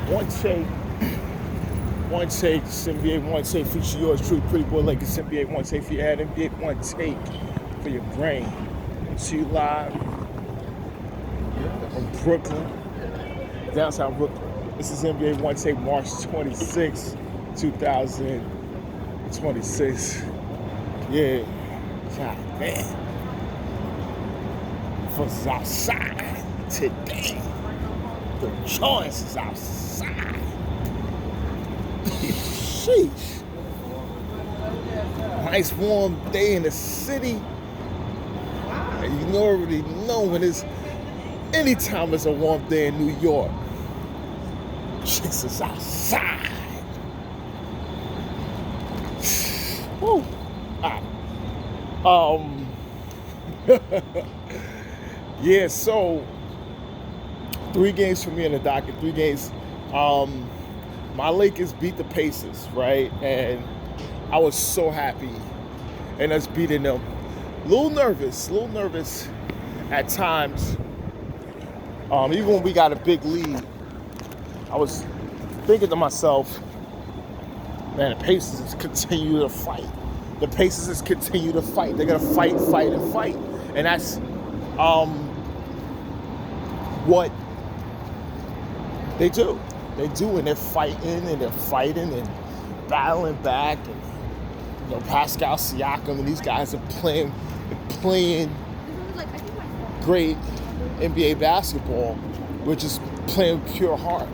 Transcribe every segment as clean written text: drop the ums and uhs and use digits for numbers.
Onetake, NBA Onetake feature yours truly, Pretty Boy Lakers NBA Onetake for your head, NBA Onetake for your brain. See you live from Brooklyn, downtown Brooklyn. This is NBA Onetake, March 26, 2026. Yeah, God man, for outside today. The choice is outside. Sheesh. Nice warm day in the city. And you already know when it's anytime it's a warm day in New York. Chicks is outside. Woo. Yeah, so 3 games for me in the docket. 3 games. My Lakers beat the Pacers, right? And I was so happy and us beating them. A little nervous at times. Even when we got a big lead, I was thinking to myself, man, the Pacers just continue to fight. The Pacers just continue to fight. They're gonna fight. And that's what they do. And they're fighting and battling back. And Pascal Siakam and these guys are playing great NBA basketball. We're just playing pure heart.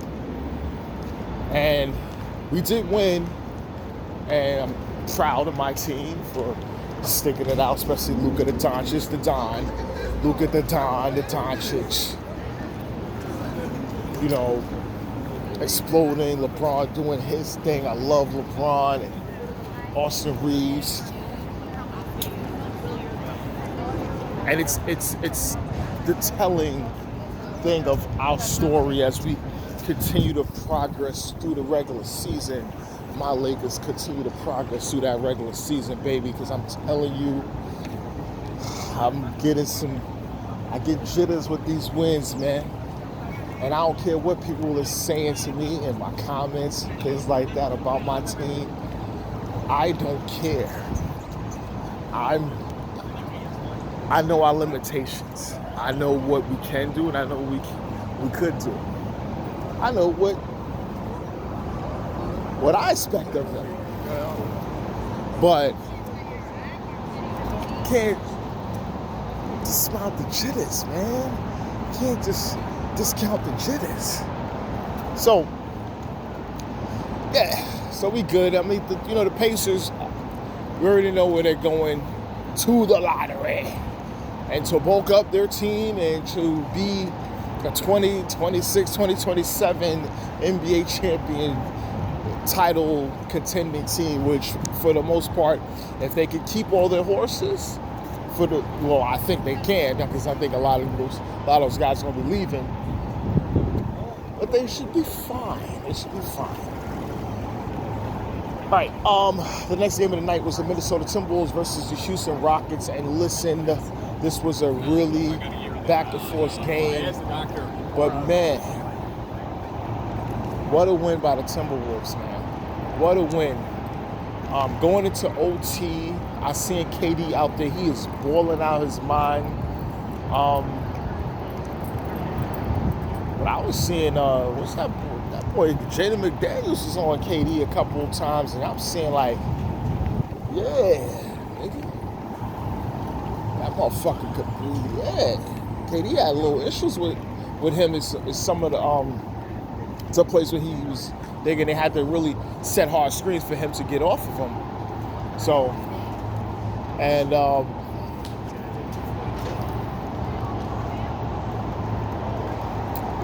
And we did win. And I'm proud of my team for sticking it out, especially Luka the Doncic. Exploding, LeBron doing his thing. I love LeBron and Austin Reeves. And it's the telling thing of our story as we continue to progress through the regular season. My Lakers continue to progress through that regular season, baby, because I'm telling you, I get jitters with these wins, man. And I don't care what people are saying to me in my comments, things like that about my team. I don't care. I know our limitations. I know what we can do, and I know what we could do. I know what I expect of them. But can't dismount the jitters, man. Can't just discount the jitters. So, yeah. So we good. I mean, the Pacers, we already know where they're going, to the lottery. And to bulk up their team and to be a 2026, 2027 NBA champion title contending team, which for the most part, if they can keep all their horses, I think they can, because I think a lot of those guys are going to be leaving. But they should be fine. All right, the next game of the night was the Minnesota Timberwolves versus the Houston Rockets. And listen, this was a really back-and-forth game. But, man, what a win by the Timberwolves, man. What a win. Going into OT, I seen KD out there. He is balling out his mind. But I was seeing, what's that boy, Jaden McDaniels was on KD a couple of times, and I'm seeing like, yeah, nigga, that motherfucker could be, yeah. KD had a little issues with him in some of the plays where he was thinking they had to really set hard screens for him to get off of him. So, and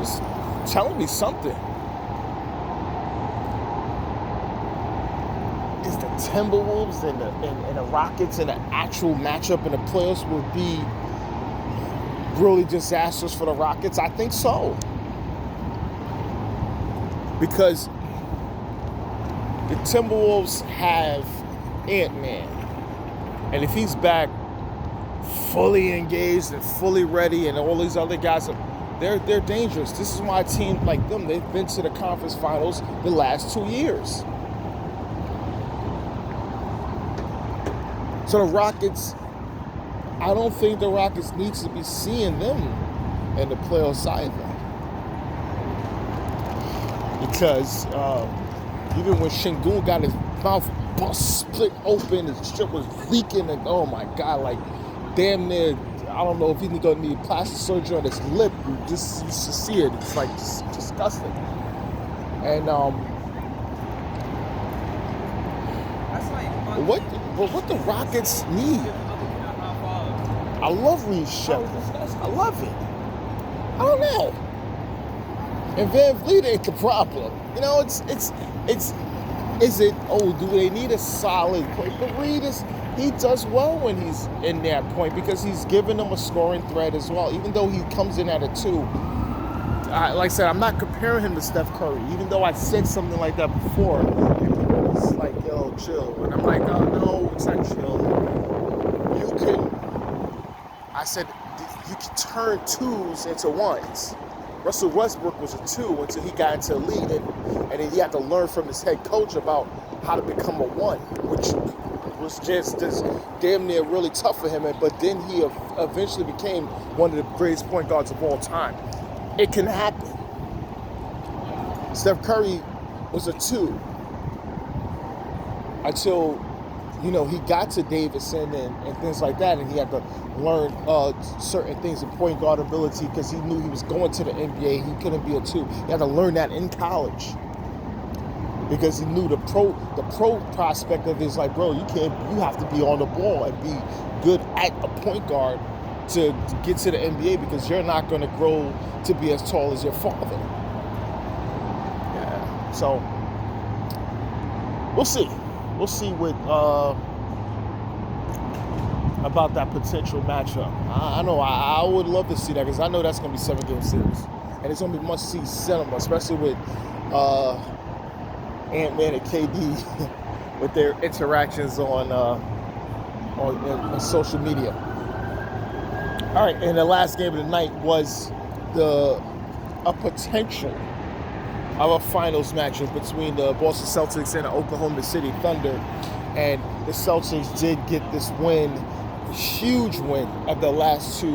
it's telling me something. Is the Timberwolves and the Rockets in an actual matchup in the playoffs will be really disastrous for the Rockets? I think so. Because the Timberwolves have Ant-Man. And if he's back fully engaged and fully ready and all these other guys are They're dangerous. This is why a team like them, they've been to the conference finals the last 2 years. So the Rockets, I don't think the Rockets need to be seeing them in the playoffs either. Because even when Şengün got his mouth split open, his strip was leaking, and oh my God, like damn near, I don't know if he's gonna need plastic surgery on his lip. You just used to see it. It's like disgusting. And what the Rockets need? I love Reed Shepard. I love it. I don't know. And Van Vliet ain't the problem. You know, is it, oh, do they need a solid point? But Reed he does well when he's in that point because he's giving them a scoring threat as well, even though he comes in at a 2. Like I said, I'm not comparing him to Steph Curry, even though I said something like that before. And people was like, yo, chill. And I'm like, oh, no, it's not chill. I said, you can turn 2s into 1s. Russell Westbrook was a 2 until he got into the league, and then he had to learn from his head coach about how to become a 1, which was just damn near really tough for him. But then he eventually became one of the greatest point guards of all time. It can happen. Steph Curry was a 2 until, you know, he got to Davidson and things like that, and he had to learn certain things in point guard ability because he knew he was going to the NBA. He couldn't be a 2. He had to learn that in college because he knew the pro prospect of it is like, bro, you have to be on the ball and be good at a point guard to get to the NBA because you're not going to grow to be as tall as your father. Yeah. So we'll see. We'll see what about that potential matchup. I know I would love to see that because I know that's going to be 7-game series, and it's going to be must-see cinema, especially with Ant-Man and KD with their interactions on social media. All right, and the last game of the night was a potential of a finals matchup between the Boston Celtics and the Oklahoma City Thunder. And the Celtics did get this win, a huge win of the last 2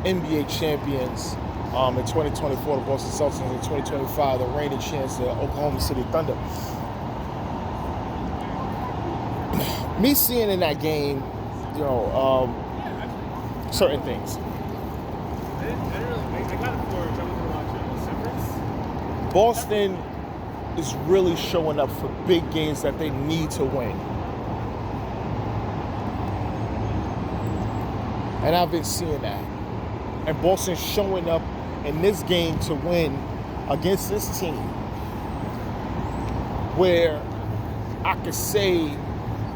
NBA champions in 2024, the Boston Celtics, and in 2025, the reigning champs, the Oklahoma City Thunder. Me seeing in that game, you know, certain things. Boston is really showing up for big games that they need to win. And I've been seeing that. And Boston's showing up in this game to win against this team where I could say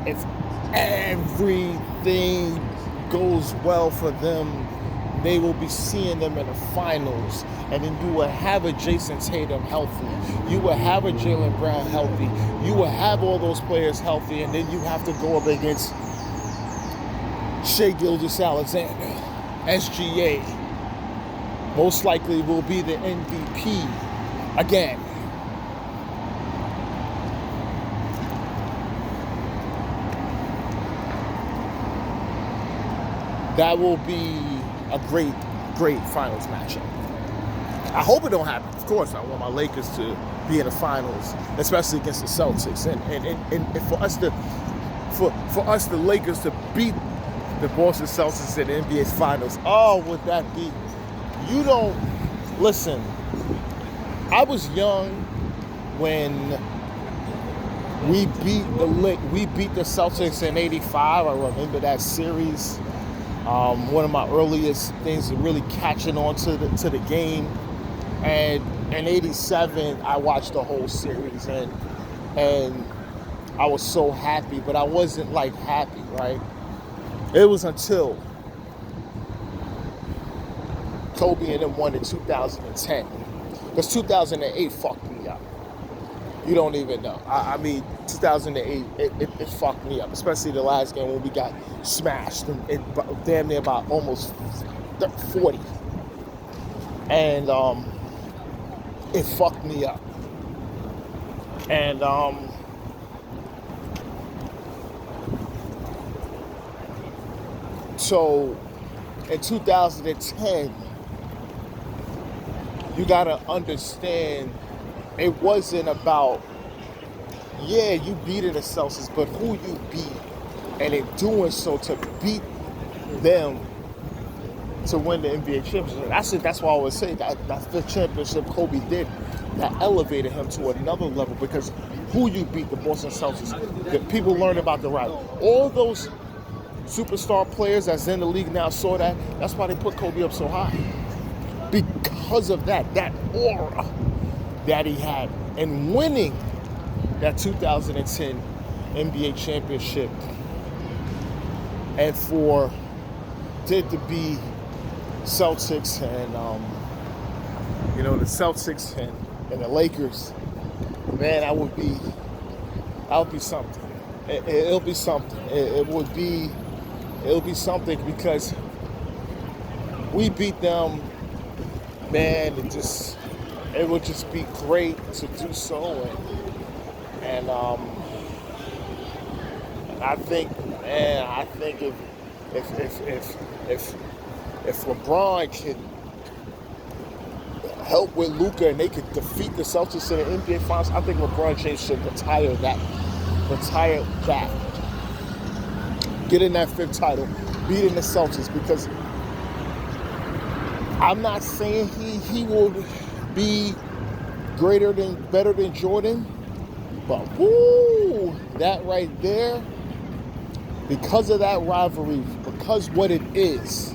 if everything goes well for them, they will be seeing them in the finals. And then you will have a Jason Tatum healthy. You will have a Jaylen Brown healthy. You will have all those players healthy. And then you have to go up against Shai Gilgeous-Alexander, SGA. Most likely will be the MVP again. That will be a great, great finals matchup. I hope it don't happen. Of course, I want my Lakers to be in the finals, especially against the Celtics. And for us, the Lakers, to beat the Boston Celtics in the NBA Finals, oh, would that be? You don't, listen, I was young when we beat the Celtics in '85. I remember that series. One of my earliest things to really catching on to the game. And in '87, I watched the whole series, and I was so happy, but I wasn't like happy, right? It was until Kobe and them won in 2010, because 2008 fucked me up. You don't even know. I mean, 2008, it fucked me up, especially the last game when we got smashed and damn near about almost 40. and it fucked me up. And so in 2010, you gotta understand, it wasn't about, yeah, you beat the Celtics, but who you beat, and in doing so to beat them to win the NBA championship. That's why I always say that's the championship Kobe did that elevated him to another level, because who you beat, the Boston Celtics, the people learned about the rival. All those superstar players that's in the league now saw that. That's why they put Kobe up so high. Because of that aura that he had, and winning that 2010 NBA championship, and for it to be Celtics and the Celtics and the Lakers, man, that would be something. It'll be something. It'll be something, because we beat them, man. It would just be great to do so, and I think if LeBron could help with Luka and they could defeat the Celtics in the NBA Finals, I think LeBron James should retire that, get in that 5th title, beating the Celtics, because I'm not saying he will be better than Jordan, but woo, that right there, because of that rivalry, because what it is,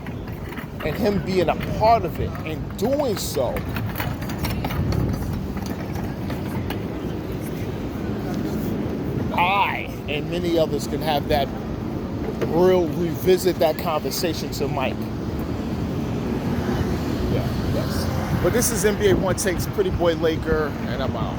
and him being a part of it, and doing so, I and many others can have that revisit that conversation to Mike. Yeah, yes. But this is NBA Onetake's Pretty Boy Laker, and I'm out.